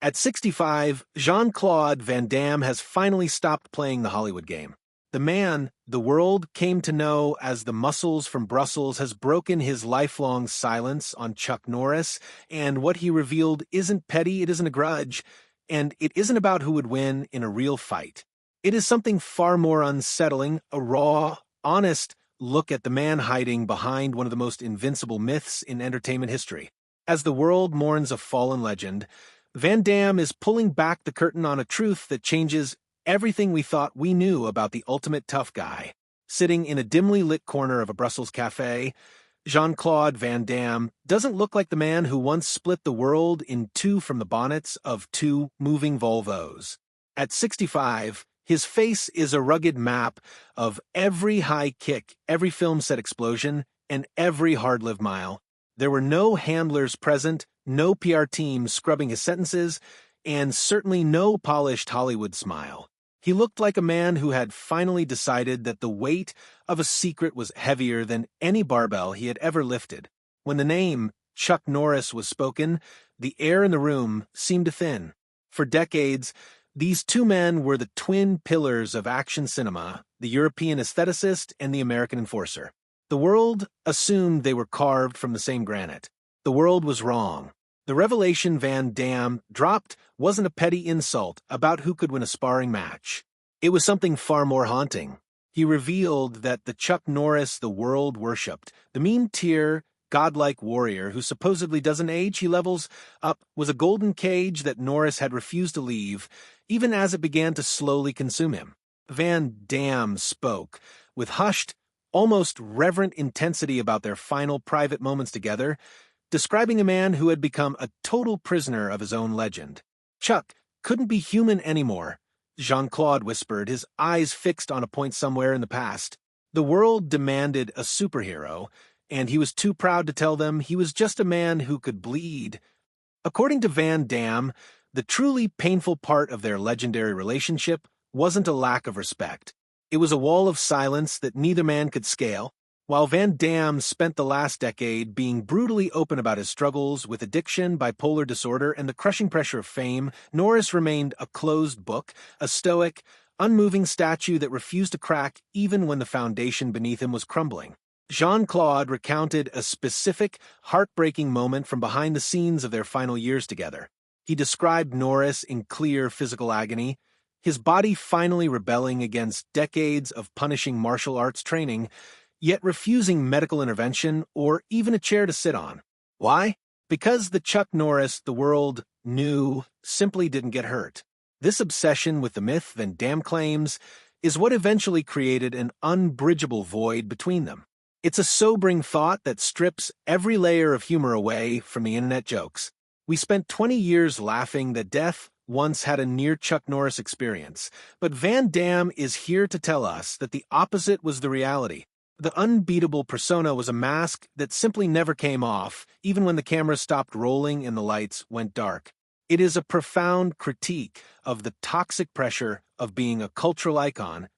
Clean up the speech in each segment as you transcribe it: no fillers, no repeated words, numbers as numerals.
At 65, Jean-Claude Van Damme has finally stopped playing the Hollywood game. The man the world came to know as the Muscles from Brussels has broken his lifelong silence on Chuck Norris, and what he revealed isn't petty, it isn't a grudge, and it isn't about who would win in a real fight. It is something far more unsettling, a raw, honest look at the man hiding behind one of the most invincible myths in entertainment history. As the world mourns a fallen legend, Van Damme is pulling back the curtain on a truth that changes everything we thought we knew about the ultimate tough guy. Sitting in a dimly lit corner of a Brussels cafe, Jean-Claude Van Damme doesn't look like the man who once split the world in two from the bonnets of two moving Volvos. At 65, his face is a rugged map of every high kick, every film set explosion, and every hard-lived mile. There were no handlers present, no PR team scrubbing his sentences, and certainly no polished Hollywood smile. He looked like a man who had finally decided that the weight of a secret was heavier than any barbell he had ever lifted. When the name Chuck Norris was spoken, the air in the room seemed to thin. For decades, these two men were the twin pillars of action cinema, the European aestheticist and the American enforcer. The world assumed they were carved from the same granite. The world was wrong. The revelation Van Damme dropped wasn't a petty insult about who could win a sparring match. It was something far more haunting. He revealed that the Chuck Norris the world worshipped, the mean-tier, godlike warrior who supposedly doesn't age, he levels up, was a golden cage that Norris had refused to leave, even as it began to slowly consume him. Van Damme spoke, with hushed, almost reverent intensity about their final private moments together, describing a man who had become a total prisoner of his own legend. Chuck couldn't be human anymore, Jean-Claude whispered, his eyes fixed on a point somewhere in the past. The world demanded a superhero, and he was too proud to tell them he was just a man who could bleed. According to Van Damme, the truly painful part of their legendary relationship wasn't a lack of respect. It was a wall of silence that neither man could scale. While Van Damme spent the last decade being brutally open about his struggles with addiction, bipolar disorder, and the crushing pressure of fame, Norris remained a closed book, a stoic, unmoving statue that refused to crack even when the foundation beneath him was crumbling. Jean-Claude recounted a specific, heartbreaking moment from behind the scenes of their final years together. He described Norris in clear physical agony, his body finally rebelling against decades of punishing martial arts training, yet refusing medical intervention or even a chair to sit on. Why? Because the Chuck Norris the world knew simply didn't get hurt. This obsession with the myth Van Damme claims is what eventually created an unbridgeable void between them. It's a sobering thought that strips every layer of humor away from the internet jokes. We spent 20 years laughing that death once had a near Chuck Norris experience, but Van Damme is here to tell us that the opposite was the reality. The unbeatable persona was a mask that simply never came off, even when the camera stopped rolling and the lights went dark. It is a profound critique of the toxic pressure of being a cultural icon,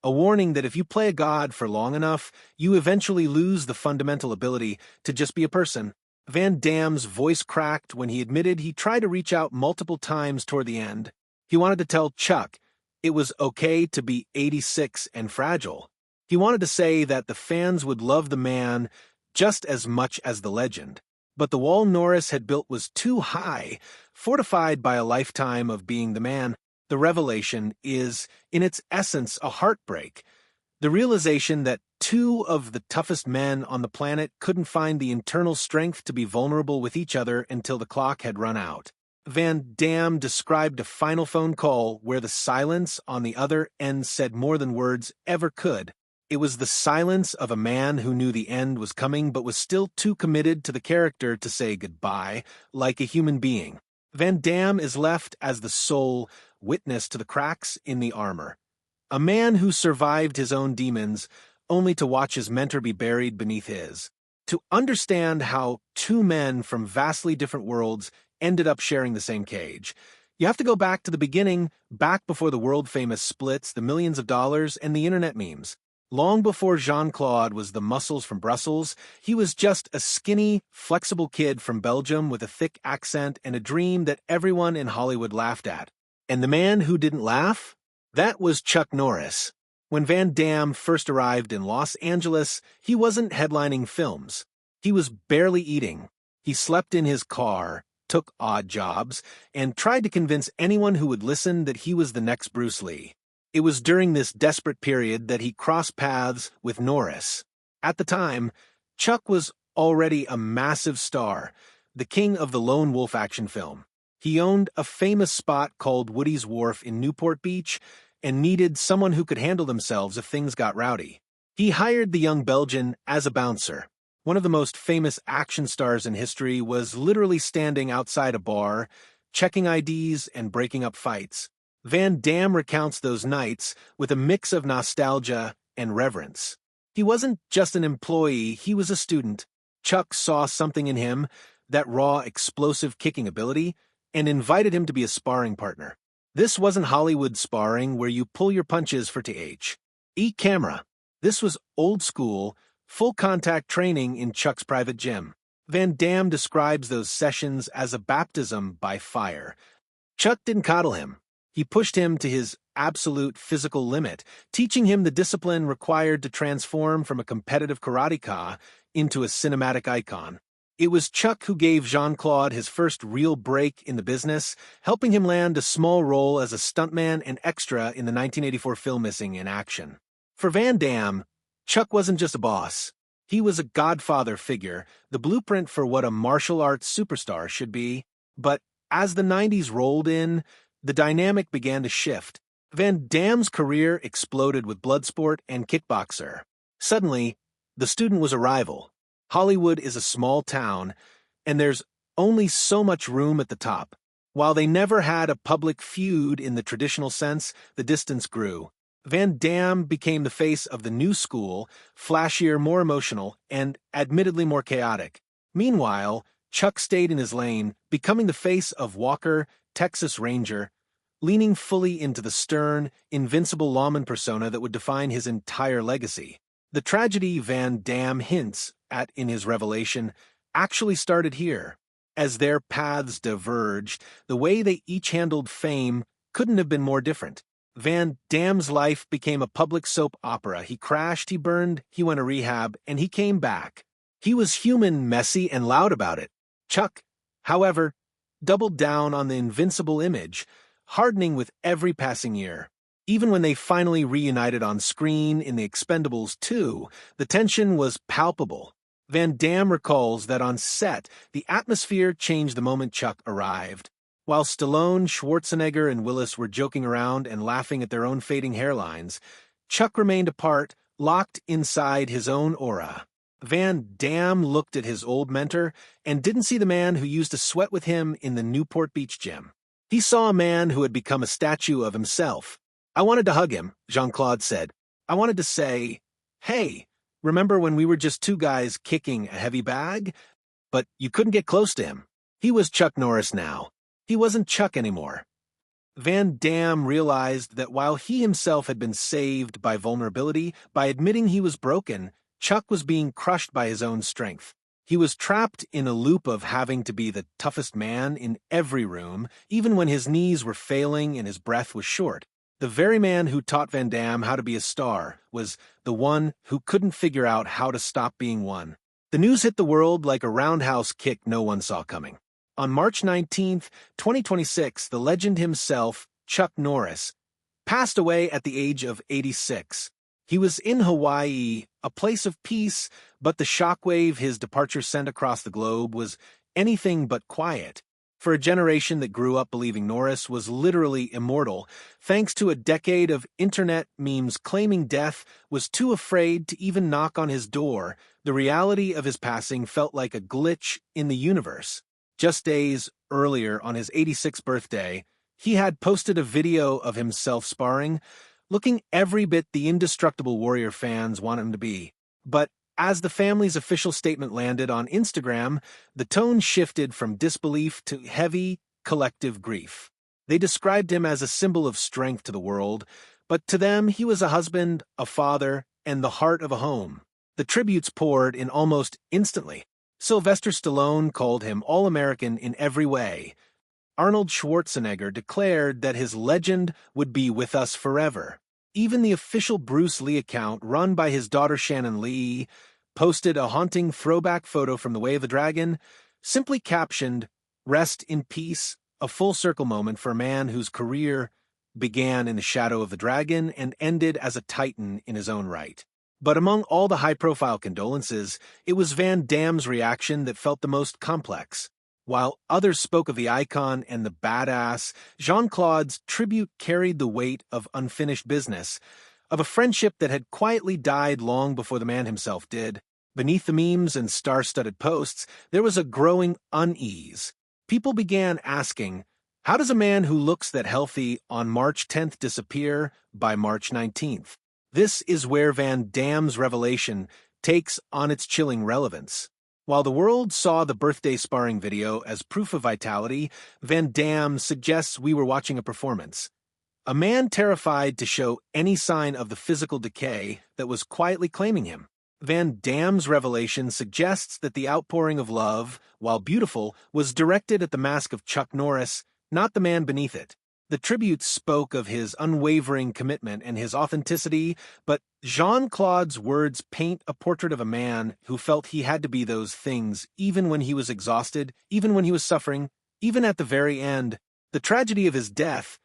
a warning that if you play a god for long enough, you eventually lose the fundamental ability to just be a person. Van Damme's voice cracked when he admitted he tried to reach out multiple times toward the end. He wanted to tell Chuck it was okay to be 86 and fragile. He wanted to say that the fans would love the man just as much as the legend. But the wall Norris had built was too high, fortified by a lifetime of being the man. The revelation is, in its essence, a heartbreak. The realization that two of the toughest men on the planet couldn't find the internal strength to be vulnerable with each other until the clock had run out. Van Damme described a final phone call where the silence on the other end said more than words ever could. It was the silence of a man who knew the end was coming but was still too committed to the character to say goodbye, like a human being. Van Damme is left as the sole witness to the cracks in the armor. A man who survived his own demons only to watch his mentor be buried beneath his. To understand how two men from vastly different worlds ended up sharing the same cage, you have to go back to the beginning, back before the world-famous splits, the millions of dollars, and the internet memes. Long before Jean-Claude was the muscles from Brussels, he was just a skinny, flexible kid from Belgium with a thick accent and a dream that everyone in Hollywood laughed at. And the man who didn't laugh? That was Chuck Norris. When Van Damme first arrived in Los Angeles, he wasn't headlining films. He was barely eating. He slept in his car, took odd jobs, and tried to convince anyone who would listen that he was the next Bruce Lee. It was during this desperate period that he crossed paths with Norris. At the time, Chuck was already a massive star, the king of the lone wolf action film. He owned a famous spot called Woody's Wharf in Newport Beach and needed someone who could handle themselves if things got rowdy. He hired the young Belgian as a bouncer. One of the most famous action stars in history was literally standing outside a bar, checking IDs and breaking up fights. Van Damme recounts those nights with a mix of nostalgia and reverence. He wasn't just an employee, he was a student. Chuck saw something in him, that raw, explosive kicking ability, and invited him to be a sparring partner. This wasn't Hollywood sparring where you pull your punches for TH. E-camera. This was old school, full-contact training in Chuck's private gym. Van Damme describes those sessions as a baptism by fire. Chuck didn't coddle him. He pushed him to his absolute physical limit, teaching him the discipline required to transform from a competitive karateka into a cinematic icon. It was Chuck who gave Jean-Claude his first real break in the business, helping him land a small role as a stuntman and extra in the 1984 film Missing in Action. For Van Damme, Chuck wasn't just a boss. He was a godfather figure, the blueprint for what a martial arts superstar should be. But as the 90s rolled in, the dynamic began to shift. Van Damme's career exploded with Bloodsport and Kickboxer. Suddenly, the student was a rival. Hollywood is a small town, and there's only so much room at the top. While they never had a public feud in the traditional sense, the distance grew. Van Damme became the face of the new school, flashier, more emotional, and admittedly more chaotic. Meanwhile, Chuck stayed in his lane, becoming the face of Walker, Texas Ranger, leaning fully into the stern, invincible lawman persona that would define his entire legacy. The tragedy Van Damme hints at in his revelation actually started here. As their paths diverged, the way they each handled fame couldn't have been more different. Van Damme's life became a public soap opera. He crashed, he burned, he went to rehab, and he came back. He was human, messy, and loud about it. Chuck, however, doubled down on the invincible image, hardening with every passing year. Even when they finally reunited on screen in The Expendables 2, the tension was palpable. Van Damme recalls that on set, the atmosphere changed the moment Chuck arrived. While Stallone, Schwarzenegger, and Willis were joking around and laughing at their own fading hairlines, Chuck remained apart, locked inside his own aura. Van Damme looked at his old mentor and didn't see the man who used to sweat with him in the Newport Beach gym. He saw a man who had become a statue of himself. "I wanted to hug him," Jean-Claude said. "I wanted to say, hey, remember when we were just two guys kicking a heavy bag? But you couldn't get close to him." He was Chuck Norris now. He wasn't Chuck anymore. Van Damme realized that while he himself had been saved by vulnerability, by admitting he was broken, Chuck was being crushed by his own strength. He was trapped in a loop of having to be the toughest man in every room, even when his knees were failing and his breath was short. The very man who taught Van Damme how to be a star was the one who couldn't figure out how to stop being one. The news hit the world like a roundhouse kick no one saw coming. On March 19, 2026, the legend himself, Chuck Norris, passed away at the age of 86. He was in Hawaii, a place of peace, but the shockwave his departure sent across the globe was anything but quiet. For a generation that grew up believing Norris was literally immortal, thanks to a decade of internet memes claiming death was too afraid to even knock on his door, the reality of his passing felt like a glitch in the universe. Just days earlier, on his 86th birthday, he had posted a video of himself sparring, looking every bit the indestructible warrior fans want him to be. But as the family's official statement landed on Instagram, the tone shifted from disbelief to heavy, collective grief. They described him as a symbol of strength to the world, but to them he was a husband, a father, and the heart of a home. The tributes poured in almost instantly. Sylvester Stallone called him All-American in every way. Arnold Schwarzenegger declared that his legend would be with us forever. Even the official Bruce Lee account, run by his daughter Shannon Lee, posted a haunting throwback photo from The Way of the Dragon, simply captioned, "Rest in peace, a full-circle moment for a man whose career began in the shadow of the dragon and ended as a titan in his own right." But among all the high-profile condolences, it was Van Damme's reaction that felt the most complex. While others spoke of the icon and the badass, Jean-Claude's tribute carried the weight of unfinished business, of a friendship that had quietly died long before the man himself did. Beneath the memes and star-studded posts, there was a growing unease. People began asking, how does a man who looks that healthy on March 10th disappear by March 19th? This is where Van Damme's revelation takes on its chilling relevance. While the world saw the birthday sparring video as proof of vitality, Van Damme suggests we were watching a performance. A man terrified to show any sign of the physical decay that was quietly claiming him. Van Damme's revelation suggests that the outpouring of love, while beautiful, was directed at the mask of Chuck Norris, not the man beneath it. The tributes spoke of his unwavering commitment and his authenticity, but Jean-Claude's words paint a portrait of a man who felt he had to be those things even when he was exhausted, even when he was suffering, even at the very end. The tragedy of his death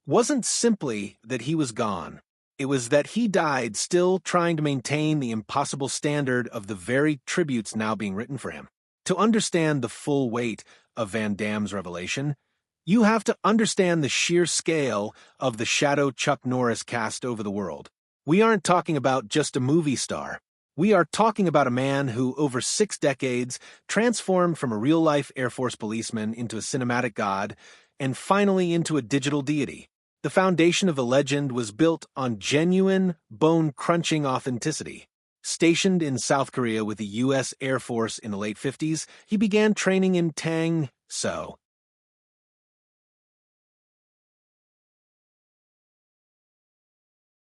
wasn't simply that he was gone. It was that he died still trying to maintain the impossible standard of the very tributes now being written for him. To understand the full weight of Van Damme's revelation, you have to understand the sheer scale of the shadow Chuck Norris cast over the world. We aren't talking about just a movie star. We are talking about a man who, over 6 decades, transformed from a real-life Air Force policeman into a cinematic god, and finally into a digital deity. The foundation of the legend was built on genuine, bone-crunching authenticity. Stationed in South Korea with the U.S. Air Force in the late 50s, he began training in Tang-so,